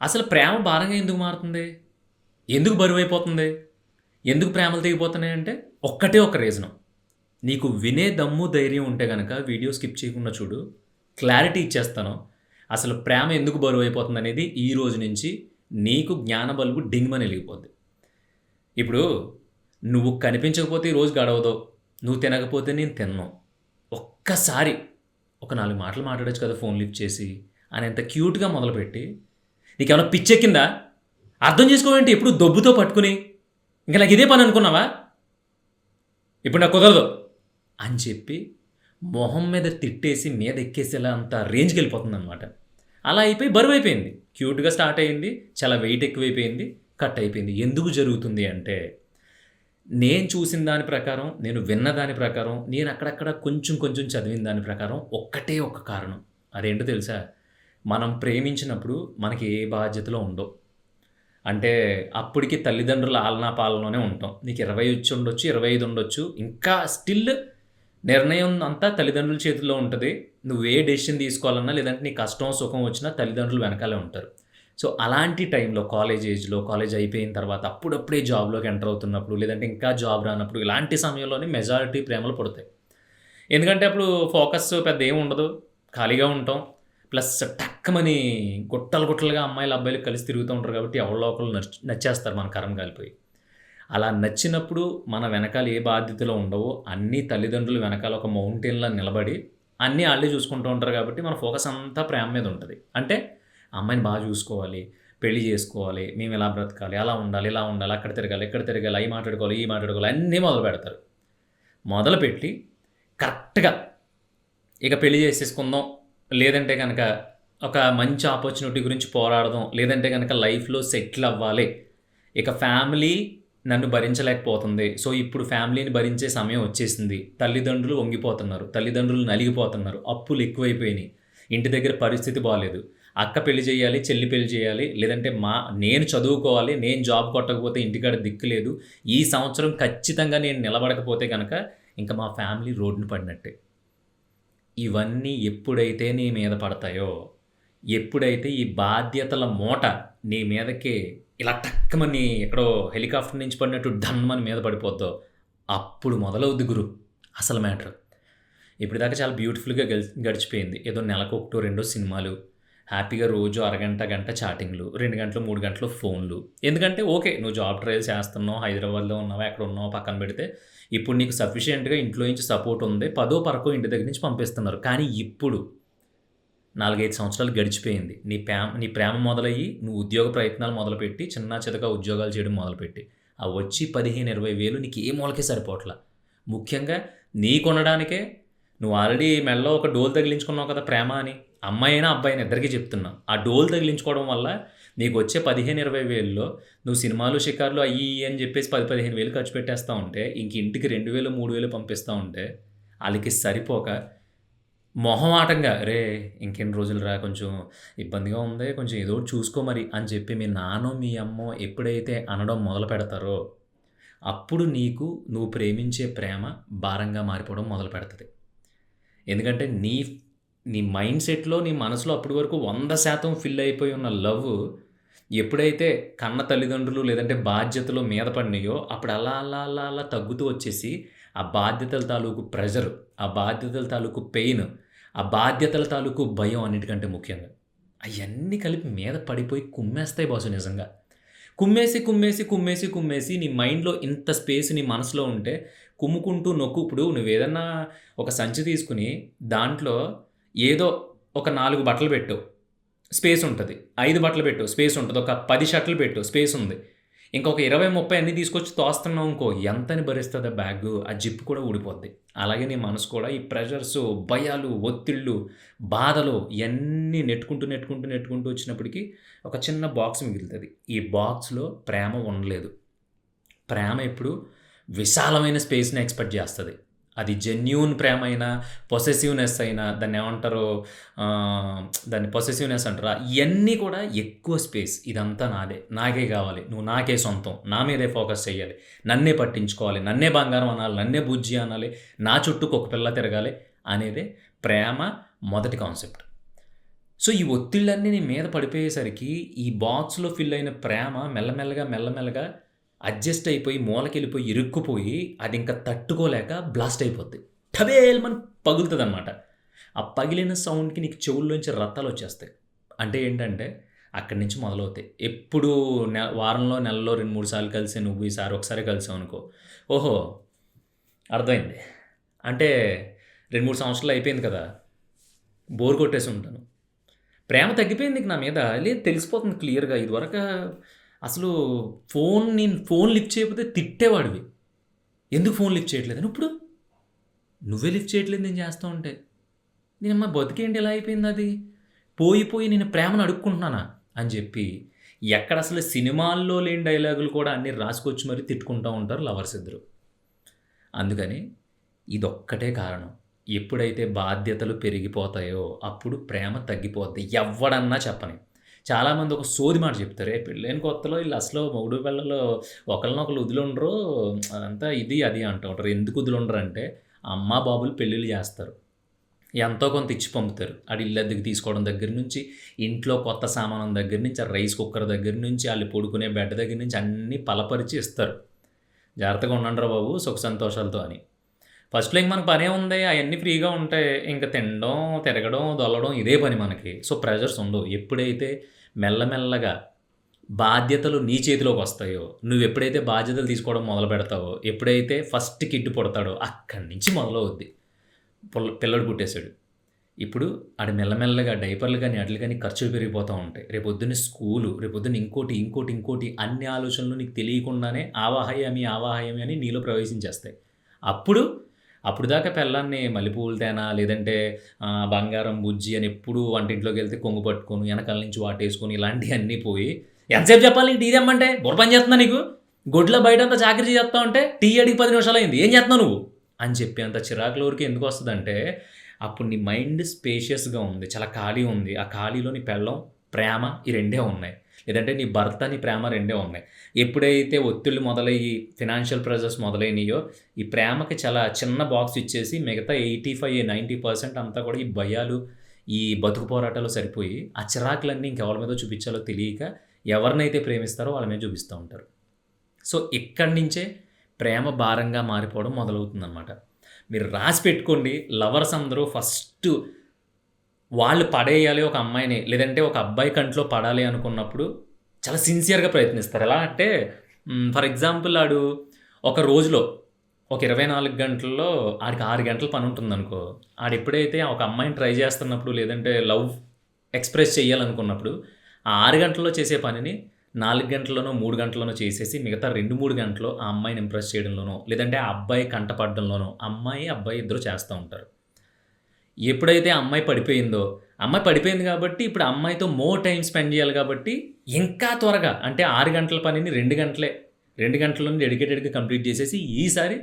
అసలు ప్రేమ భారంగా ఎందుకు మారుతుంది? ఎందుకు బరువైపోతుంది? ఎందుకు ప్రేమలు తెగిపోతున్నాయంటే, ఒక్కటే ఒక రీజను. నీకు వినే దమ్ము, ధైర్యం ఉంటే గనక వీడియో స్కిప్ చేయకుండా చూడు. క్లారిటీ ఇచ్చేస్తాను. అసలు ప్రేమ ఎందుకు బరువైపోతుందనేది ఈ రోజు నుంచి నీకు జ్ఞాన బల్బు డింగ్‌మని ఎలిగిపోద్ది. ఇప్పుడు నువ్వు కనిపించకపోతే ఈ రోజు గడవదు. నువ్వు తినకపోతే నేను తినను. ఒక్కసారి ఒక 4 మాటలు మాట్లాడొచ్చు కదా! ఫోన్ లిఫ్ట్ చేసి అనేంత క్యూట్‌గా మొదలుపెట్టి, నీకేమన్నా పిచ్చెక్కిందా? అర్థం చేసుకోవేంటి ఎప్పుడు దొబ్బుతో పట్టుకుని? ఇంక నాకు ఇదే పని అనుకున్నావా? ఇప్పుడు నాకు కుదరదు అని చెప్పి మొహం మీద తిట్టేసి మీద ఎక్కేసేలా అంత రేంజ్‌కి వెళ్ళిపోతుందనమాట. అలా అయిపోయి బరువైపోయింది. క్యూట్‌గా స్టార్ట్ అయింది. చాలా వెయిట్ ఎక్కువైపోయింది. కట్ అయిపోయింది. ఎందుకు జరుగుతుంది అంటే, నేను చూసిన దాని ప్రకారం, నేను విన్న దాని ప్రకారం, నేను అక్కడక్కడ కొంచెం కొంచెం చదివిన దాని ప్రకారం ఒక్కటే ఒక్క కారణం. అదేంటో తెలుసా? మనం ప్రేమించినప్పుడు మనకి ఏ బాధ్యతలు ఉండవు. అంటే అప్పటికి తల్లిదండ్రుల ఆలనా పాలనలోనే ఉంటాం. నీకు 20 వచ్చుండొచ్చు, 25 ఉండొచ్చు. ఇంకా స్టిల్ నిర్ణయం అంతా తల్లిదండ్రుల చేతుల్లో ఉంటది. నువ్వు ఏ డెసిషన్ తీసుకోవాలన్నా, లేదంటే నీ కష్టం, సుఖం వచ్చినా తల్లిదండ్రులు వెనకాలే ఉంటారు. సో, అలాంటి టైంలో కాలేజ్ ఏజ్‌లో, కాలేజ్ అయిపోయిన తర్వాత అప్పుడప్పుడే జాబ్‌లోకి ఎంటర్ అవుతున్నప్పుడు, లేదంటే ఇంకా జాబ్ రానప్పుడు, ఇలాంటి సమయంలోనే మెజారిటీ ప్రేమలు పుడతాయి. ఎందుకంటే అప్పుడు ఫోకస్ పెద్ద ఏమి ఉండదు. ఖాళీగా ఉంటాం. ప్లస్ టక్కుమని గుట్టలు గుట్టలుగా అమ్మాయిలు, అబ్బాయిలు కలిసి తిరుగుతూ ఉంటారు కాబట్టి ఎవళ్ళో ఒకళ్ళు నచ్చేస్తారు మన కర్మ కాలిపోయి. అలా నచ్చినప్పుడు మన వెనకాల ఏ బాధ్యతలు ఉండవో అన్నీ తల్లిదండ్రులు వెనకాల ఒక మౌంటైన్‌లా నిలబడి అన్నీ ఆళ్ళే చూసుకుంటూ ఉంటారు కాబట్టి మన ఫోకస్ అంతా ప్రేమ మీద ఉంటది. అంటే అమ్మాయిని బాగా చూసుకోవాలి, పెళ్లి చేసుకోవాలి, మేము ఇలా బ్రతకాలి, అలా ఉండాలి, ఇలా ఉండాలి, అక్కడ తిరగాలి, ఇక్కడ తిరగాలి, అయి మాట్లాడుకోవాలి, ఇయి మాట్లాడుకోవాలి అన్నీ మొదలుపెడతారు. మొదలుపెట్టి కరెక్ట్‌గా ఇక పెళ్లి చేసేసుకుందాం. లేదంటే గనక ఒక మంచి ఆపర్చునిటీ గురించి పోరాడదాం. లేదంటే గనక లైఫ్‌లో సెటిల్ అవ్వాలి. ఇక ఫ్యామిలీ నన్ను భరించలేకపోతుంది. సో, ఇప్పుడు ఫ్యామిలీని భరించే సమయం వచ్చేసింది. తల్లిదండ్రులు వంగిపోతున్నారు. తల్లిదండ్రులు నలిగిపోతున్నారు. అప్పులు ఎక్కువైపోయినియి. ఇంటి దగ్గర పరిస్థితి బాలేదు. అక్క పెళ్లి చేయాలి, చెల్లి పెళ్లి చేయాలి. లేదంటే నేను చదువుకోవాలి. నేను జాబ్ కొట్టకపోతే ఇంటికాడ దిక్కు లేదు. ఈ సంవత్సరం ఖచ్చితంగా నేను నిలబడకపోతే గనక ఇంక మా ఫ్యామిలీ రోడ్డున పడినట్టే. ఇవన్నీ ఎప్పుడైతే నీ మీద పడతాయో, ఎప్పుడైతే ఈ బాధ్యతల మూట నీ మీదకి ఇలా టక్కుమని ఎక్కడో హెలికాప్టర్ నుంచి పడినట్టు ఢమ్మని మీద పడిపోద్దో, అప్పుడు మొదలవుద్ది గురు అసలు మ్యాటర్. ఇప్పటిదాకా చాలా బ్యూటిఫుల్‌గా గడిచిపోయింది. ఏదో నెలకు ఒకటో, రెండో సినిమాలు, హ్యాపీగా రోజు అరగంట, గంట చాటింగ్‌లు, 2 గంటలు, 3 గంటలు ఫోన్‌లు. ఎందుకంటే ఓకే. నువ్వు జాబ్ ట్రయల్స్ చేస్తున్నావు, హైదరాబాద్‌లో ఉన్నావా, ఎక్కడ ఉన్నావో పక్కన పెడితే, ఇప్పుడు నీకు సఫిషియెంట్‌గా ఇంట్లో నుంచి సపోర్ట్ ఉంది. పదో, పరకో ఇంటి దగ్గర నుంచి పంపిస్తున్నారు. కానీ ఇప్పుడు 4, 5 సంవత్సరాలు గడిచిపోయింది. నీ ప్రేమ మొదలయ్యి, నువ్వు ఉద్యోగ ప్రయత్నాలు మొదలుపెట్టి, చిన్నా చితకా ఉద్యోగాలు చేయడం మొదలుపెట్టి, ఆ వచ్చి 15, 20 వేలు నీకు ఏ మూలకి సరిపోవట్ల. ముఖ్యంగా నీకొనడానికే నువ్వు ఆల్రెడీ మెడలో ఒక డోలు తగిలించుకున్నావు కదా ప్రేమ అని. అమ్మాయైనా, అబ్బాయినా ఇద్దరికీ చెప్తున్నా. ఆ డోలు తగిలించుకోవడం వల్ల నీకొచ్చే 15, 20 వేల్లో నువ్వు సినిమాలు, షికారులు అయ్యి, ఇయ్యి అని చెప్పేసి 10, 15 వేలు ఖర్చు పెట్టేస్తా ఉంటే, ఇంక ఇంటికి 2000, 3000 పంపిస్తా ఉంటే, ఆళ్ళకి సరిపోక మొహమాటంగా "అరేయ్! ఇంకెన్ని రోజులురా కొంచెం ఇబ్బందిగా ఉంది. కొంచెం ఏదో ఒకటి చూసుకో మరి" అని చెప్పి మీ నాన్నో, మీ అమ్మో ఎప్పుడైతే అనడం మొదలుపెడతారో, అప్పుడు నీకు నువ్వు ప్రేమించే ప్రేమ భారంగా మారిపోవడం మొదలుపెడతది. ఎందుకంటే నీ మైండ్ సెట్‌లో, నీ మనసులో అప్పటి వరకు 100% ఫిల్ అయిపోయి ఉన్న లవ్వు ఎప్పుడైతే కన్న తల్లిదండ్రులు లేదంటే బాధ్యతలు మీద పడినాయో, అప్పుడు అలా, అలా, అలా, అలా తగ్గుతూ వచ్చేసి, ఆ బాధ్యతల తాలూకు ప్రెషరు, ఆ బాధ్యతల తాలూకు పెయిన్, ఆ బాధ్యతల తాలూకు భయం అన్నిటికంటే ముఖ్యంగా. అయన్నీ కలిపి మీద పడిపోయి కుమ్మేస్తాయి బాసు నిజంగా. కుమ్మేసి, కుమ్మేసి, కుమ్మేసి, కుమ్మేసి నీ మైండ్‌లో ఇంత స్పేస్ నీ మనసులో ఉంటే కుమ్ముకుంటూ నొక్కు ఇప్పుడు నువ్వేదన్నా ఒక సంచి తీసుకొని దాంట్లో ఏదో ఒక 4 బట్టలు పెట్టు. స్పేస్ ఉంటది. 5 బట్టలు పెట్టు. స్పేస్ ఉంటది. ఒక 10 షర్టులు పెట్టు. స్పేస్ ఉంది. ఇంకొక 20, 30 అన్నీ తీసుకొచ్చి తోస్తున్నావనుకో ఎంతని భరిస్తది ఆ బ్యాగు? ఆ జిప్ కూడా ఊడిపోద్ది. అలాగే నీ మనసు కూడా ఈ ప్రెషర్సు, భయాలు, ఒత్తిళ్ళు, బాధలు ఇయన్నీ నెట్టుకుంటూ, నెట్టుకుంటూ, నెట్టుకుంటూ వచ్చినప్పటికి ఒక చిన్న బాక్స్ మిగులుతది. ఈ బాక్స్‌లో ప్రేమ ఉండలేదు. ప్రేమ ఎప్పుడు విశాలమైన స్పేస్‌ని ఎక్స్‌పెక్ట్ జేస్తది. అది జెన్యూన్ ప్రేమైనా, పొసెసివ్‌నెస్ అయినా దాన్నేమంటారు దాన్ని పొసెసివ్‌నెస్ అంటారా? ఇయన్నీ కూడా ఎక్కువ స్పేస్. ఇదంతా నాదే. నాకే గావాలి. నువ్వు నాకే సొంతం. నా మీదే ఫోకస్ చెయ్యాలి. నన్నే పట్టించుకోవాలి. నన్నే బంగారం అనాలి. నన్నే బుజ్జి అనాలి. నా చుట్టూ కుక్క పిల్ల తిరగాలి అనేదే ప్రేమ మొదటి కాన్సెప్ట్. సో, ఈ ఒత్తిళ్ళన్నీ నీ మీద పడిపోయేసరికి, ఈ బాక్స్‌లో ఫిల్ అయిన ప్రేమ మెల్లమెల్లగా, మెల్లమెల్లగా అడ్జస్ట్ అయిపోయి, మూలకెళ్ళిపోయి, ఇరుక్కుపోయి, అదింక తట్టుకోలేక బ్లాస్ట్ అయిపోద్ది. టబేల్‌మని పగులుతదనమాట. ఆ పగిలిన సౌండ్‌కి నీకు చెవుల్లోంచి రత్తాలొచ్చేస్తాయి. అంటే ఏంటంటే, అక్కడి నుంచి మొదలవుతాయి. ఎప్పుడూ వారంలో, నెలలో 2, 3 సార్లు కలిసే నువ్వు ఈసారి ఒకసారే కలిసావనుకో, ఓహో! అర్థమైంది. అంటే 2, 3 సంవత్సరాలు అయిపోయింది కదా! బోర్ కొట్టేసుంటాను. ప్రేమ తగ్గిపోయింది నీకు నా మీద. లేదు తెలిసిపోతుంది క్లియర్‌గా. ఇదివరకా అసలు నేను ఫోన్ లిఫ్ట్ చేయకపోతే తిట్టేవాడివి. ఎందుకు ఫోన్ లిఫ్ట్ చేయట్లేదని. ఇప్పుడు నువ్వే లిఫ్ట్ చేయట్లేదు నేను చేస్తా ఉంటే. నేనమ్మా బతుకేంటి ఇలా అయిపోయిందది? పోయి పోయి నేను ప్రేమను అడుక్కుంటున్నానా అని చెప్పి ఎక్కడసలు సినిమాల్లో లేని డైలాగులు కూడా అన్నీ రాసుకొచ్చి మరీ తిట్టుకుంటా ఉంటారు లవర్స్ ఇద్దరు. అందుకని ఇదొక్కటే కారణం. ఎప్పుడైతే బాధ్యతలు పెరిగిపోతాయో అప్పుడు ప్రేమ తగ్గిపోద్ది. ఎవ్వడన్నా చెప్పని. చాలామంది ఒక సోది మాట చెప్తారు. పెళ్ళైన కొత్తలో ఈళ్ళు అసలు మొగుడు పెళ్ళాలు ఒకళ్ళనొకళ్ళు వదిలుండరు. అదంతా ఇది, అది అంటూ ఉంటారు. ఎందుకు వదిలుండరంటే అమ్మా, బాబులు పెళ్ళిళ్ళు చేస్తారు. ఎంతో కొంత ఇచ్చి పంపుతారు. ఆడు ఇల్లు అద్దెకు తీసుకోవడం దగ్గర నుంచి, ఇంట్లో కొత్త సామానం దగ్గర నుంచి, ఆ రైస్ కుక్కర్ దగ్గర నుంచి, ఆళ్ళు పడుకునే బెడ్ దగ్గర నుంచి అన్నీ పలపరిచి ఇస్తారు. జాగ్రత్తగా ఉండండిరా బాబు సుఖ సంతోషాలతో అని. ఫస్ట్‌లో ఇంక మనకు పనేముంది అయన్నీ ఫ్రీగా ఉంటాయి. ఇంక తినడం, తిరగడం, దొల్లడం ఇదే పని మనకి. సో, ప్రెషర్స్ ఉండవు. ఎప్పుడైతే మెల్లమెల్లగా బాధ్యతలు నీ చేతిలోకొస్తాయో, నువ్వెప్పుడైతే బాధ్యతలు తీసుకోవడం మొదలుపెడతావో, ఎప్పుడైతే ఫస్ట్ కిడ్ పుడతాడో అక్కడి నుంచి మొదలవుద్ది. పిల్లోడు పుట్టేసాడు. ఇప్పుడు ఆడు మెల్లమెల్లగా డైపర్లు గాని, ఆటిలి గాని ఖర్చులు పెరిగిపోతా ఉంటాయి. రేపొద్దున్న స్కూలు, రేపొద్దున్న ఇంకోటి అన్ని ఆలోచనలు నీకు తెలియకుండానే ఆవాహయామి, ఆవాహయామి అని నీలో ప్రవేశించేస్తాయి. అప్పుడుదాకా పెళ్ళాన్ని మల్లెపూలు తేనా, లేదంటే బంగారం బుజ్జి అని ఎప్పుడూ వంటింట్లోకెళ్తే కొంగు పట్టుకొని, ఎనకాల నుంచి వాటేసుకొని ఇలాంటియన్నీ పోయి, ఎంతసేపు చెప్పాలి నీకు టీ తెమ్మంటే? బుర్ర పని చేస్తుందా నీకు? గొడ్లో బయటంతా చాకిరీ చేస్తా ఉంటే, టీ అడిగి 10 నిమిషాలయింది. ఏం చేస్తున్నావు నువ్వు? అని చెప్పేంత చిరాకుల వరకు ఎందుకొస్తదంటే, అప్పుడు నీ మైండ్ స్పేషియస్‌గా ఉంది. చాలా ఖాళీ ఉంది. ఆ ఖాళీలో నీ పెళ్ళాం, ప్రేమ ఈ రెండే ఉన్నాయి. లేదంటే నీ భర్త, నీ ప్రేమ రెండే ఉన్నాయి. ఎప్పుడైతే ఒత్తిళ్ళు మొదలయ్యి, ఫినాన్షియల్ ప్రెషర్స్ మొదలైనయో, ఈ ప్రేమకి చాలా చిన్న బాక్స్ ఇచ్చేసి మిగతా 85, 90% అంతా కూడా ఈ భయాలు, ఈ బతుకు పోరాటాలు సరిపోయి, ఆ చిరాకులన్నీ ఇంకెవరి మీదో చూపించాలో తెలియక, ఎవరినైతే ప్రేమిస్తారో వాళ్ళ మీద చూపిస్తా ఉంటారు. సో, ఇక్కడి నుంచే ప్రేమ భారంగా మారిపోవడం మొదలవుతుందనమాట. మీరు రాసి పెట్టుకోండి. లవర్స్ అందరూ ఫస్టు వాళ్ళు పడేయాలి ఒక అమ్మాయిని, లేదంటే ఒక అబ్బాయి కంట్లో పడాలి అనుకున్నప్పుడు చాలా సిన్సియర్‌గా ప్రయత్నిస్తారు. ఎలా అంటే ఫర్ ఎగ్జాంపుల్ ఆడు ఒక రోజులో ఒక 24 గంటల్లో ఆడికి 6 గంటల పనుంటుందనుకో, ఆడెప్పుడైతే ఒక అమ్మాయిని ట్రై చేస్తున్నప్పుడు, లేదంటే లవ్ ఎక్స్‌ప్రెస్ చేయాలనుకున్నప్పుడు, ఆ 6 గంటల్లో చేసే పనిని 4 గంటల్లోనో, 3 గంటల్లోనో చేసేసి మిగతా 2, 3 గంటల్లో ఆ అమ్మాయిని ఇంప్రెస్ చేయడంలోనో, లేదంటే ఆ అబ్బాయి కంటపడడంలోనో అమ్మాయి, అబ్బాయి ఇద్దరు చేస్తా ఉంటారు. ఎప్పుడైతే ఆ అమ్మాయి పడిపోయిందో, అమ్మాయి పడిపోయింది కాబట్టి ఇప్పుడు ఆ అమ్మాయితో మోర్ టైమ్ స్పెండ్ చేయాలి కాబట్టి, ఇంకా త్వరగా అంటే 6 గంటల పనిని 2 గంటలే, 2 గంటల్లోనే డెడికేటెడ్‌గా కంప్లీట్ చేసేసి, ఈసారి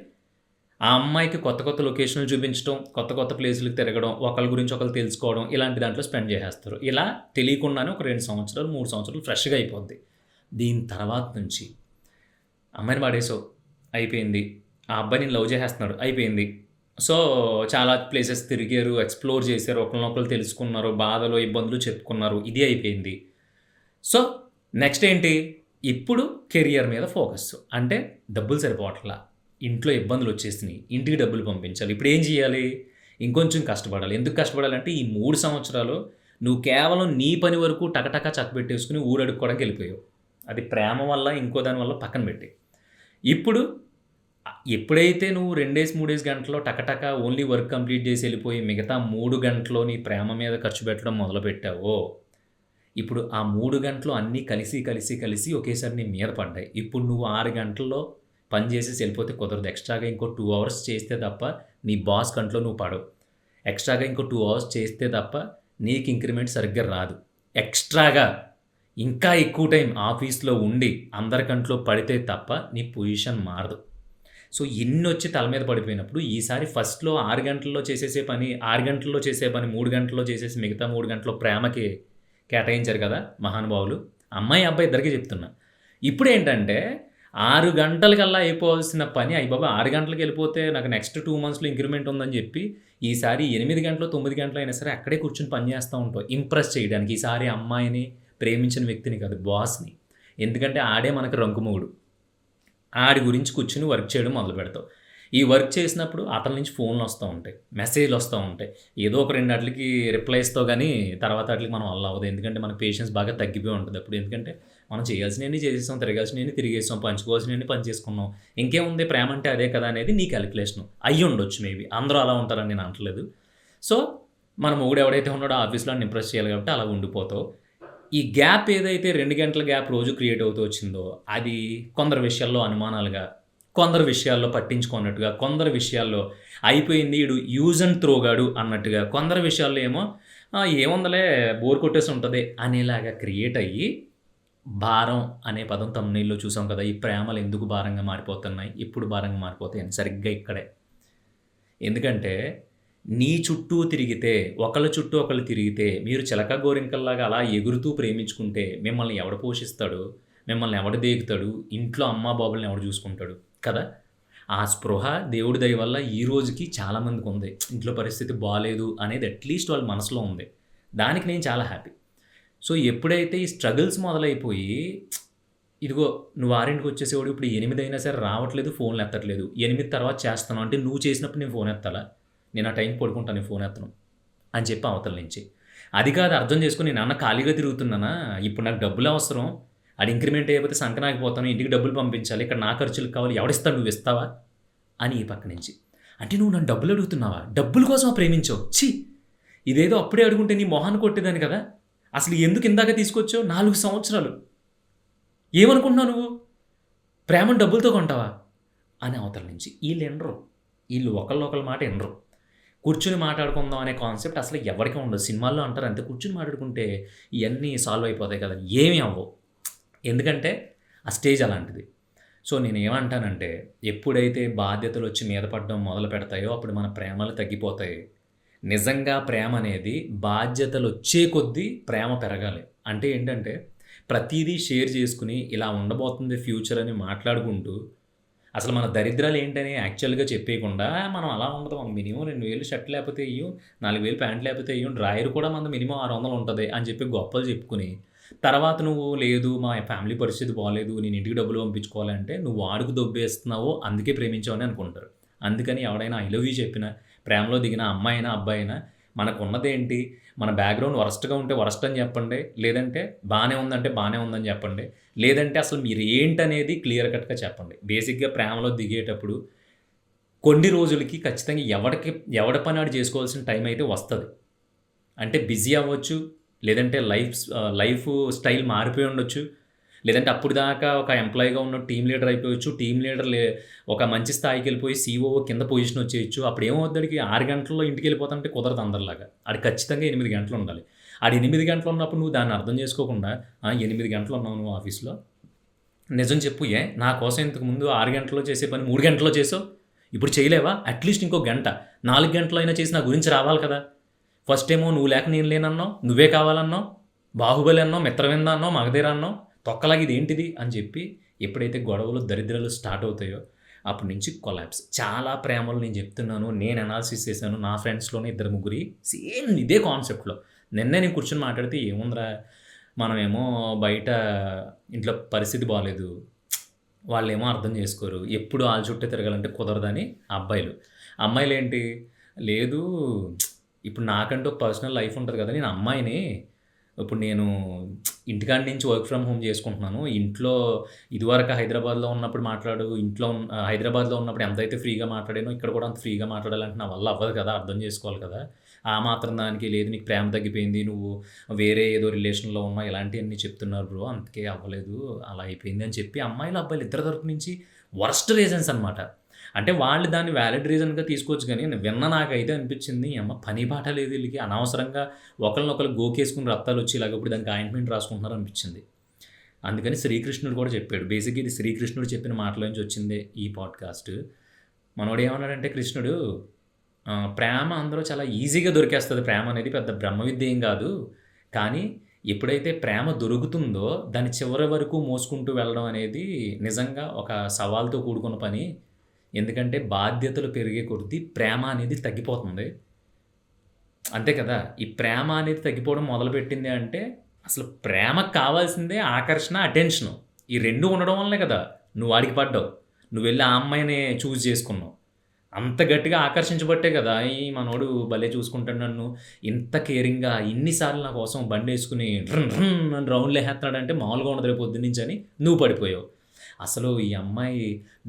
ఆ అమ్మాయికి కొత్త కొత్త లొకేషన్‌లు చూపించడం, కొత్త కొత్త ప్లేసులకి తిరగడం, ఒకళ్ళ గురించి ఒకళ్ళు తెలుసుకోవడం, ఇలాంటి దాంట్లో స్పెండ్ చేసేస్తారు. ఇలా తెలియకుండానే ఒక 2 సంవత్సరాలు, 3 సంవత్సరాలు ఫ్రెష్‌గా అయిపోద్ది. దీని తర్వాత నుంచి అమ్మాయిని పడేసావు, అయిపోయింది. ఆ అబ్బాయి నిన్ను లవ్ చేసేస్తున్నాడు, అయిపోయింది. సో, చాలా ప్లేసెస్ తిరిగారు, ఎక్స్‌ప్లోర్ చేశారు, ఒకళ్ళనొకళ్ళు తెలుసుకున్నారు, బాధలు, ఇబ్బందులు చెప్పుకున్నారు. ఇది అయిపోయింది. సో, నెక్స్ట్ ఏంటి? ఇప్పుడు కెరియర్ మీద ఫోకస్. అంటే డబ్బులు సరిపోవట్లా. ఇంట్లో ఇబ్బందులొచ్చేసినియి. ఇంటికి డబ్బులు పంపించాలి. ఇప్పుడేం చేయాలి? ఇంకొంచెం కష్టపడాలి. ఎందుకు కష్టపడాలంటే ఈ 3 సంవత్సరాలు నువ్వు కేవలం నీ పని వరకు టకటక చక్కబెట్టేసుకొని ఊరడుక్కోవడానికి వెళ్ళిపోయావు. అది ప్రేమ వల్ల, ఇంకో దాని వల్ల పక్కన పెట్టేయి. ఇప్పుడు ఎప్పుడైతే నువ్వు 2 3 గంటల్లో టకటక ఓన్లీ వర్క్ కంప్లీట్ చేసి వెళ్ళిపోయి, మిగతా 3 గంటలు నీ ప్రేమ మీద ఖర్చు పెట్టడం మొదలుపెట్టావో, ఇప్పుడు ఆ 3 గంటలు అన్నీ కలిసి ఒకేసారి నీ మీద పడ్డాయి. ఇప్పుడు నువ్వు 6 గంటల్లో పని చేసేసి వెళ్ళిపోతే కుదరదు. ఎక్స్‌ట్రాగా ఇంకో 2 అవర్స్ చేస్తే తప్ప నీ బాస్ కంట్లో నువ్వు పడవు. ఎక్స్‌ట్రాగా ఇంకో 2 అవర్స్ చేస్తే తప్ప నీకు ఇంక్రిమెంట్ సరిగ్గా రాదు. ఎక్స్‌ట్రాగా ఇంకా ఎక్కువ టైం ఆఫీస్‌లో ఉండి అందరి కంట్లో పడితే తప్ప నీ పొజిషన్ మారదు. సో, ఇన్నొచ్చి తల మీద పడిపోయినప్పుడు ఈసారి ఫస్ట్‌లో 6 గంటల్లో చేసేసే పని 6 గంటల్లో చేసే పని 3 గంటల్లో చేసేసి మిగతా 3 గంటలు ప్రేమకి కేటాయించారు కదా మహానుభావులు. అమ్మాయి, అబ్బాయి ఇద్దరికీ చెప్తున్నా. ఇప్పుడేంటంటే 6 గంటలకల్లా అయిపోవాల్సిన పని అయ్యబాబోయ్! 6 గంటలకి వెళ్ళిపోతే నాకు నెక్స్ట్ 2 మంత్స్‌లో ఇంక్రిమెంట్ ఉందని చెప్పి, ఈసారి 8 గంటలో, 9 గంటలో అయినా సరే అక్కడే కూర్చొని పని చేస్తా ఉంటావు. ఇంప్రెస్ చేయడానికి. ఈసారి అమ్మాయిని, ప్రేమించిన వ్యక్తిని కాదు బాస్‌ని. ఎందుకంటే ఆడే మనకు రంకుమొగుడు. ఆడి గురించి కూర్చొని వర్క్ చేయడం మొదలుపెడతావు. ఈ వర్క్ చేసినప్పుడు అతని నుంచి ఫోన్‌లొస్తా ఉంటాయి. మెసేజ్‌లొస్తా ఉంటాయి. ఏదో ఒక 2 ఆటిలకి రిప్లై ఇస్తావు గానీ, తర్వాత ఆటిలకి మనం వల్ల అవ్వదు. ఎందుకంటే మన పేషెన్స్ బాగా తగ్గిపోయి ఉంటది అప్పుడు. ఎందుకంటే మనం చేయాల్సినయన్ని చేసేసాం, తిరగాల్సినయన్ని తిరిగేసాం, పంచుకోవాల్సినయన్ని పంచేసుకున్నాం. ఇంకేముంది ప్రేమ అంటే అదే కదా అనేది నీ కాలిక్యులేషను. అయ్యుండొచ్చు మేబీ. అందరూ అలా ఉంటారని నేను అనట్లేదు. సో, మన మొగుడు ఎవడైతే ఉన్నాడో ఆఫీస్‌లో ఆడిని ఇంప్రెస్ చేయాలి కాబట్టి అలా ఉండిపోతావు. ఈ గ్యాప్ ఏదైతే 2 గంటల గ్యాప్ రోజు క్రియేట్ అవుతూ వచ్చిందో, అది కొందరి విషయాల్లో అనుమానాలుగా, కొందరి విషయాల్లో పట్టించుకోనట్టుగా, కొందరి విషయాల్లో అయిపోయింది ఈడు యూజ్ అండ్ త్రో గాడు అన్నట్టుగా, కొందరి విషయాల్లో ఏమో ఏముందిలే బోర్ కొట్టేసి ఉంటది అనేలాగా క్రియేట్ అయ్యి, భారం అనే పదం థంబ్‌నెయిల్‌లో చూసాం కదా! ఈ ప్రేమలు ఎందుకు భారంగా మారిపోతున్నాయి? ఎప్పుడు భారంగా మారిపోతాయని సరిగ్గా ఇక్కడే. ఎందుకంటే నీ చుట్టూ తిరిగితే, ఒకళ్ళ చుట్టూ ఒకళ్ళు తిరిగితే, మీరు చిలక గోరింకల్లాగా అలా ఎగురుతూ ప్రేమించుకుంటే, మిమ్మల్ని ఎవడు పోషిస్తాడు? మిమ్మల్ని ఎవడు దేకుతాడు? ఇంట్లో అమ్మా, బాబుల్ని ఎవడు చూసుకుంటాడు? కదా! ఆ స్పృహ దేవుడి దయ వల్ల ఈ రోజుకి చాలా మందికుంది. ఇంట్లో పరిస్థితి బాలేదు అనేది అట్‌లీస్ట్ వాళ్ళ మనసులో ఉంది. దానికి నేను చాలా హ్యాపీ. సో, ఎప్పుడైతే ఈ స్ట్రగుల్స్ మొదలైపోయి, ఇదిగో నువ్వు 6కి వచ్చేసేవాడు ఇప్పుడు 8 అయినా సరే రావట్లేదు, ఫోన్‌లు ఎత్తట్లేదు. 8 తర్వాత చేస్తాను అంటే నువ్వు చేసినప్పుడు నేను ఫోన్ ఎత్తాలా? నేను ఆ టైంకి పడుకుంటాను, నేను ఫోన్ ఎత్తను అని చెప్పి అవతల నుంచి. అది కాదు అర్థం చేసుకొని నేనేమన్నా ఖాళీగా తిరుగుతున్నానా? ఇప్పుడు నాకు డబ్బులు అవసరం. ఆడు ఇంక్రిమెంట్ అయిపోతే సంకనాకిపోతాను. ఇంటికి డబ్బులు పంపించాలి. ఇక్కడ నా ఖర్చులకు కావాలి. ఎవడిస్తాడు నువ్వు ఇస్తావా? అని ఈ పక్క నుంచి. అంటే నువ్వు నన్ను డబ్బులు అడుగుతున్నావా? డబ్బుల కోసమా ప్రేమించావు? ఛీ! ఇదేదో అప్పుడే అడుగుంటే నీ మొహాన్ని కొట్టేదాన్ని కదా! అసలు ఎందుకు ఇందాక తీసుకొచ్చావు? 4 సంవత్సరాలు. ఏమనుకుంటున్నావు నువ్వు? ప్రేమను డబ్బులతో కొంటావా? అని అవతల నుంచి. ఈళ్ళినరు. ఈళ్ళు ఒకళ్ళొకళ్ళ మాట ఇనరు. కూర్చొని మాట్లాడుకుందాం అనే కాన్సెప్ట్ అసలు ఎవరికీ ఉండదు. సినిమాల్లో అంటారు అంతే కూర్చొని మాట్లాడుకుంటే ఇయన్నీ సాల్వ్ అయిపోతాయి కదా! ఏమీ అవ్వవు. ఎందుకంటే ఆ స్టేజ్ అలాంటిది. సో, నేనేమంటానంటే ఎప్పుడైతే బాధ్యతలొచ్చి మీద పడడం మొదలు పెడతాయో అప్పుడు మన ప్రేమలు తగ్గిపోతాయి. నిజంగా ప్రేమ అనేది బాధ్యతలొచ్చే కొద్దీ ప్రేమ పెరగాలి. అంటే ఏంటంటే ప్రతీదీ షేర్ చేసుకొని ఇలా ఉండబోతుంది ఫ్యూచర్ అని మాట్లాడుకుంటూ అసలు మన దరిద్రాలు ఏంటని యాక్చువల్‌గా చెప్పేయకుండా, మనం అలా ఉండదు. మినిమమ్ 2000 షర్ట్ లేకపోతే ఎయ్యం, 4000 ప్యాంట్ లేకపోతే ఎయ్యం, డ్రాయర్ కూడా మనది మినిమమ్ 600 ఉంటది అని చెప్పి గొప్పలు చెప్పుకొని, తర్వాత నువ్వు లేదు మా ఫ్యామిలీ పరిస్థితి బాలేదు, నేను ఇంటికి డబ్బులు పంపించుకోవాలంటే, నువ్వు వాడుకు దొబ్బేస్తున్నావు, అందుకే ప్రేమించావని అనుకుంటారు. అందుకని ఎవడైనా ఐ లవ్ యూ చెప్పినా, ప్రేమలో దిగిన అమ్మాయైనా, అబ్బాయైనా మనకున్నదేంటి, మన బ్యాక్‌గ్రౌండ్ వరస్ట్‌గా ఉంటే వరస్ట్ అని చెప్పండి. లేదంటే బానే ఉందంటే బానే ఉందని చెప్పండి. లేదంటే అసలు మీరు ఏంటనేది క్లియర్ కట్‌గా చెప్పండి. బేసిక్‌గా ప్రేమలో దిగేటప్పుడు కొన్ని రోజులకి ఖచ్చితంగా ఎవడి పని ఆడు చేసుకోవాల్సిన టైం అయితే వస్తది. అంటే బిజీ అవ్వచ్చు. లేదంటే లైఫ్ స్టైల్ మారిపోయి ఉండొచ్చు. లేదంటే అప్పటిదాకా ఒక ఎంప్లాయీగా ఉన్న టీమ్ లీడర్ అయిపోయొచ్చు. టీమ్ లీడర్ ఒక మంచి స్థాయికెళ్ళిపోయి సీఈఓ కింద పొజిషన్ వచ్చేయొచ్చు. అప్పుడు ఏమవుద్ది ఆడికి 6 గంటల్లో ఇంటికెళ్ళిపోతానంటే కుదరదు అందరిలాగా. ఆడికి ఖచ్చితంగా 8 గంటలు ఉండాలి. ఆడు 8 గంటలు ఉన్నప్పుడు నువ్వు దాన్ని అర్థం చేసుకోకుండా 8 గంటలు ఉన్నావు నువ్వు ఆఫీస్‌లో. నిజం చెప్పు నా కోసం ఇంతకుముందు 6 గంటల్లో చేసే పని 3 గంటల్లో చేసావు. ఇప్పుడు చేయలేవా? అట్‌లీస్ట్ ఇంకో గంట, 4 గంటలు అయినా చేసి నా గురించి రావాలి కదా! ఫస్ట్ ఏమో నువ్వు లేక నేను లేనన్నావు. నువ్వే కావాలన్నావు. బాహుబలి అన్నావు, మిత్రవింద అన్నావు, మగధీర అన్నావు. తొక్కలాగా ఇదేంటిది అని చెప్పి ఎప్పుడైతే గొడవలు, దరిద్రాలు స్టార్ట్ అవుతాయో అప్పటి నుంచి కొలాప్స్. చాలా ప్రేమలు నేను చెప్తున్నాను. నేను అనాలిసిస్ చేశాను. నా ఫ్రెండ్స్‌లోనే ఇద్దరు ముగ్గురి సేమ్ ఇదే కాన్సెప్ట్‌లో. నిన్నే నేను కూర్చొని మాట్లాడితే ఏముందిరా మనమేమో బయట ఇంట్లో పరిస్థితి బాలేదు. వాళ్ళేమో అర్థం చేసుకోరు. ఎప్పుడు ఆళ్ళ చుట్టే తిరగాలంటే కుదరదని అబ్బాయిలు. అమ్మాయిలేంటి లేదు ఇప్పుడు నాకంటూ ఒక పర్సనల్ లైఫ్ ఉంటది కదా! నేను అమ్మాయిని. ఇప్పుడు నేను ఇంటికాడ నుంచి వర్క్ ఫ్రమ్ హోమ్ చేసుకుంటున్నాను. ఇంట్లో ఇదివరకు హైదరాబాద్‌లో ఉన్నప్పుడు హైదరాబాద్‌లో ఉన్నప్పుడు ఎంతైతే ఫ్రీగా మాట్లాడానో ఇక్కడ కూడా అంత ఫ్రీగా మాట్లాడాలంటే నా వల్ల అవ్వదు కదా! అర్థం చేసుకోవాలి కదా! ఆ మాత్రం దానికి లేదు నీకు ప్రేమ తగ్గిపోయింది. నువ్వు వేరే ఏదో రిలేషన్‌లో ఉన్నావు ఇలాంటియన్నీ చెప్తున్నారు బ్రో. అందుకే అవ్వలేదు. అలా అయిపోయింది అని చెప్పి అమ్మాయిలు, అబ్బాయిలు ఇద్దరి తరపు నుంచి వరస్ట్ రీజన్స్ అనమాట. అంటే వాళ్ళు దాన్ని వాలిడ్ రీజన్‌గా తీసుకోవచ్చు గానీ విన్న నాకైతే అనిపించింది యమ్మ పని పాట లేదు ఈళ్ళకి అనవసరంగా ఒకళ్ళనొకళ్ళు గోకేసుకొని రక్తాలొచ్చి ఇలాగ ఇప్పుడు దానికి ఆయింట్‌మెంట్ రాసుకుంటున్నారు అనిపించింది. అందుకని శ్రీకృష్ణుడు కూడా చెప్పాడు. బేసిక్‌గా ఇది శ్రీకృష్ణుడు చెప్పిన మాటల నుంచి వచ్చిందే ఈ పాడ్‌కాస్ట్. మనోడు ఏమన్నాడంటే కృష్ణుడు ప్రేమ అందరూ చాలా ఈజీగా దొరికేస్తది ప్రేమ అనేది పెద్ద బ్రహ్మ విద్య ఏం గాదు. కానీ ఎప్పుడైతే ప్రేమ దొరుకుతుందో దాన్ని చివరి వరకు మోసుకుంటూ వెళ్ళడం అనేది నిజంగా ఒక సవాల్తో కూడుకున్న పని. ఎందుకంటే బాధ్యతలు పెరిగే కొద్దీ ప్రేమ అనేది తగ్గిపోతుంది. అంతే కదా! ఈ ప్రేమ అనేది తగ్గిపోవడం మొదలుపెట్టింది అంటే, అసలు ప్రేమకు కావాల్సిందే ఆకర్షణ, అటెన్షను. ఈ 2 ఉండడం వల్లనే కదా! నువ్వు వాడికి పడ్డావు. నువ్వెళ్ళి ఆ అమ్మాయినే చూజ్ చేసుకున్నావు. అంత గట్టిగా ఆకర్షించబట్టే కదా! ఈ మనోడు భలే చూసుకుంటాడు నన్ను, ఇంత కేరింగ్‌గా ఇన్ని సార్లు నా కోసం బండేసుకొని డ్రన్ డ్రన్ అని రౌండ్‌లేసేత్తన్నాడంటే మామూలుగా ఉండదు రేపు పొద్దున్నుంచని నువ్వు పడిపోయావు. అసలు ఈ అమ్మాయి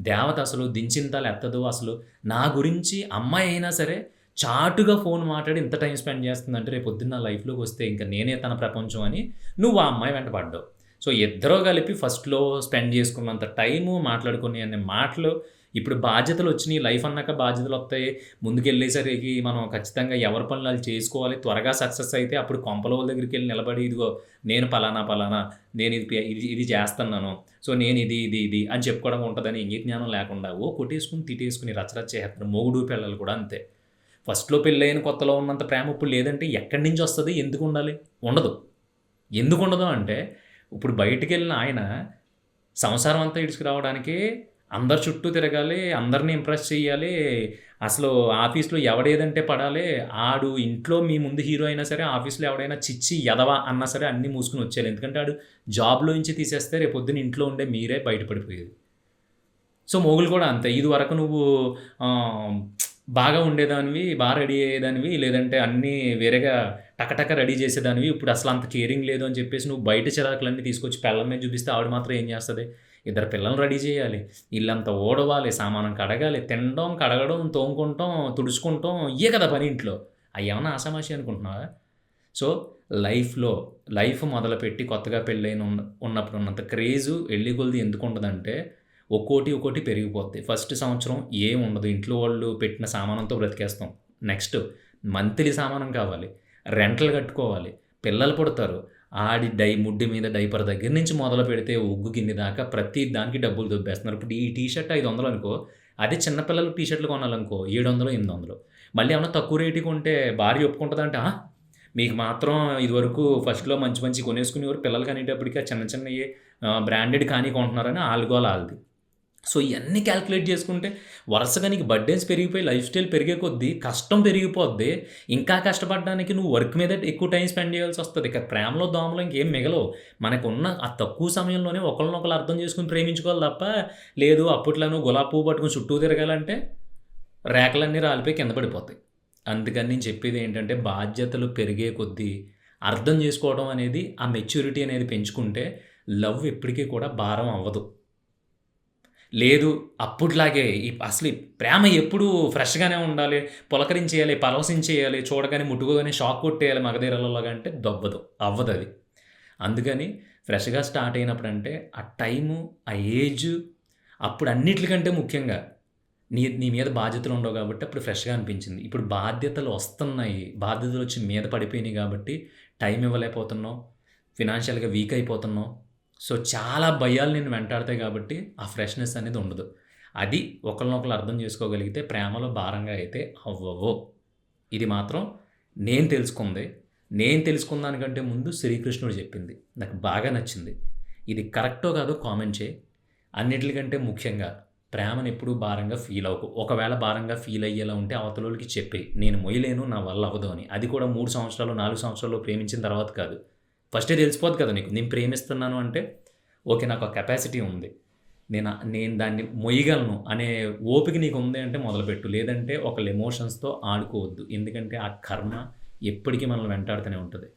దేవత అసలు దించింతాలు ఎత్తదు. అసలు నా గురించి అమ్మాయి అయినా సరే చాటుగా ఫోన్ మాట్లాడి ఇంత టైమ్ స్పెండ్ చేస్తుందంటే రేపు పొద్దున్న నా లైఫ్‌లోకి వస్తే ఇంక నేనే తన ప్రపంచం అని నువ్వు ఆ అమ్మాయి వెంట పడ్డావు. సో, ఇద్దరూ కలిపి ఫస్ట్‌లో స్పెండ్ చేసుకున్నంత టైము, మాట్లాడుకునే అన్ని మాటలు, ఇప్పుడు బాధ్యతలొచ్చినియి. లైఫ్ అన్నాక బాధ్యతలొత్తాయి. ముందుకెళ్ళేసరికి మనం ఖచ్చితంగా ఎవరి పనులు ఆళ్ళు చేసుకోవాలి. త్వరగా సక్సెస్ అయితే అప్పుడు కొంపలోళ్ళ దగ్గరికెళ్ళి నిలబడి, ఇదిగో నేను పలానా, పలానా నేను ఇది చేస్తన్నాను. సో, నేను ఇది అని చెప్పుకోవడం ఉంటదని ఇంగిత జ్ఞానం లేకుండా కొట్టేసుకొని, తిట్టేసుకొని రచ్చరచ్చ చేసేత్తరు. మొగుడు, పెళ్ళాలు కూడా అంతే. ఫస్ట్‌లో పెళ్ళైన కొత్తలో ఉన్నంత ప్రేమ ఇప్పుడు లేదంటే ఎక్కడి నుంచొస్తది? ఎందుకుండాలి? ఉండదు. ఎందుకుండదు అంటే, ఇప్పుడు బయటికెళ్ళిన ఆయన సంసారం అంతా ఈడ్చుకురావడానికి అందరి చుట్టూ తిరగాలి, అందరిని ఇంప్రెస్ చెయ్యాలి. అసలు ఆఫీస్‌లో ఎవడేదంటే పడాలి. ఆడు ఇంట్లో మీ ముందు హీరో అయినా సరే, ఆఫీస్‌లో ఎవడైనా చిచ్చి, ఎదవ అన్నా సరే అన్నీ మూసుకొని వచ్చేయాలి. ఎందుకంటే ఆడు జాబ్‌లో నుంచి తీసేస్తే రేపొద్దున ఇంట్లో ఉండే మీరే బయట పడిపోయేది. సో, మొగులు కూడా అంతే. ఇదివరకు నువ్వు ఆహ్, బాగా ఉండేదానివి, రెడీ అయ్యేదానివి, లేదంటే అన్నీ వేరేగా టకటక రెడీ చేసేదానివి. ఇప్పుడు అసలంత కేరింగ్ లేదు అని చెప్పేసి నువ్వు బయట చిరాకులన్నీ తీసుకొచ్చి పెళ్ళాం మీద చూపిస్తే ఆవిడ మాత్రం ఏం చేస్తది? ఇద్దరు పిల్లల్ని రెడీ చేయాలి, ఇల్లంతా ఊడవాలి, సామానం కడగాలి, తినడం, కడగడం, తోముకుంటాం, తుడుచుకుంటాం ఇయ్యే కదా పని ఇంట్లో. అయ్యేమన్నా ఆషామాషీ అనుకుంటున్నావా? సో, లైఫ్‌లో లైఫ్ మొదలుపెట్టి కొత్తగా పెళ్ళైన ఉన్నప్పుడు ఉన్నంత క్రేజు ఎళ్ళే కొలది ఎందుకుంటదంటే ఒక్కోటి పెరిగిపోద్ది. ఫస్ట్ సంవత్సరం ఏముండదు. ఇంట్లో వాళ్ళు పెట్టిన సామానంతో బ్రతికేస్తాం. నెక్స్ట్ మంత్లీ సామానం కావాలి. రెంటలు కట్టుకోవాలి. పిల్లలు పుడతారు. ఆడి ముడ్డి మీద డైపర్ దగ్గర నుంచి మొదలుపెడితే ఉగ్గు గిన్నె దాకా ప్రతి దానికి డబ్బులు దొబ్బేస్తున్నారు. ఇప్పుడు ఈ టీ షర్ట్ 500 అనుకో, అదే చిన్న పిల్లలు టీ షర్ట్‌లు కొనాలనుకో 700, 800. మళ్ళీ ఏమన్నా తక్కువ రేటుకి కొంటే భార్య ఒప్పుకుంటదంటే, మీకు మాత్రం ఇదివరకు ఫస్ట్‌లో మంచి మంచియి కొనేసుకునేవారు. పిల్లలకి అనేటప్పటికి ఆ చిన్న చిన్నయి బ్రాండెడ్ కానీ కొంటున్నారని ఆళ్ళ గోల ఆళ్ళది. సో, ఇయన్నీ కాలిక్యులేట్ చేసుకుంటే వరుసగా నీకు బర్డెన్స్ పెరిగిపోయి లైఫ్ స్టైల్ పెరిగే కొద్దీ కష్టం పెరిగిపోద్ది. ఇంకా కష్టపడడానికి నువ్వు వర్క్ మీద ఎక్కువ టైమ్ స్పెండ్ చేయాల్సొస్తది. ఇక ప్రేమలో, దోమలో ఇంకేం మిగలవు. మనకున్న ఆ తక్కువ సమయంలోనే ఒకళ్ళనొకళ్ళు అర్థం చేసుకొని ప్రేమించుకోవాలి తప్ప, లేదు అప్పట్లో నువ్వు గులాబీ పువ్వు పట్టుకొని చుట్టూ తిరగాలంటే రేఖలన్నీ రాలిపోయి కింద పడిపోతాయి. అందుకని నేను చెప్పేదేంటంటే బాధ్యతలు పెరిగే కొద్దీ అర్థం చేసుకోవడం అనేది, ఆ మెచ్యూరిటీ అనేది పెంచుకుంటే లవ్ ఎప్పటికీ కూడా భారం అవ్వదు. లేదు అప్పట్లాగే అసలు ఈ ప్రేమ ఎప్పుడూ ఫ్రెష్‌గానే ఉండాలి, పులకరించేయాలి, పరవశించేయాలి, చూడగానే ముట్టుకోగానే షాక్ కొట్టేయాలి మగధీరలలాగా అంటే అవ్వదది. అందుకని ఫ్రెష్‌గా స్టార్ట్ అయినప్పుడంటే ఆ టైము, ఆ ఏజు అప్పుడు అన్నిట్లికంటే ముఖ్యంగా నీ మీద బాధ్యతలుండవు గాబట్టి అప్పుడు ఫ్రెష్‌గా అనిపించింది. ఇప్పుడు బాధ్యతలు వస్తున్నాయి. బాధ్యతలొచ్చి మీద పడిపోయినియి గాబట్టి టైం ఇవ్వలేకపోతున్నావు. ఫినాన్షియల్‌గా వీక్ అయిపోతున్నావు. సో, చాలా భయాలు నిన్ను వెంటాడతాయి గాబట్టి ఆ ఫ్రెష్‌నెస్ అనేది ఉండదు. అది ఒకళ్ళనొకళ్ళు అర్థం చేసుకోగలిగితే ప్రేమలో భారంగా అయితే అవ్వవు. ఇది మాత్రం నేను తెలుసుకుంది. నేను తెలుసుకున్న దానికంటే ముందు శ్రీకృష్ణుడు చెప్పింది. నాకు బాగా నచ్చింది. ఇది కరెక్టో కాదో కామెంట్ చేయి. అన్నిట్లికంటే ముఖ్యంగా ప్రేమనెప్పుడూ భారంగా ఫీల్ అవ్వకు. ఒకవేళ భారంగా ఫీల్ అయ్యేలా ఉంటే అవతలోళ్ళకి చెప్పేయి. నేను మొయ్యలేను, నా వల్ల అవ్వదు అని. అది కూడా 3 సంవత్సరాలు, 4 సంవత్సరాల్లో ప్రేమించిన తర్వాత కాదు. ఫస్టే తెలిసిపోద్ది కదా నీకు. నేను ప్రేమిస్తున్నాను అంటే, ఓకే. నాకు ఆ కెపాసిటీ ఉంది. నేను దాన్ని మొయ్యగలను అనే ఓపిక నీకుంది అంటే మొదలుపెట్టు. లేదంటే ఒకళ్ళ ఎమోషన్స్‌తో ఆడుకోవద్దు. ఎందుకంటే ఆ కర్మ ఎప్పటికీ మనల్ని వెంటాడుతూనే ఉంటది.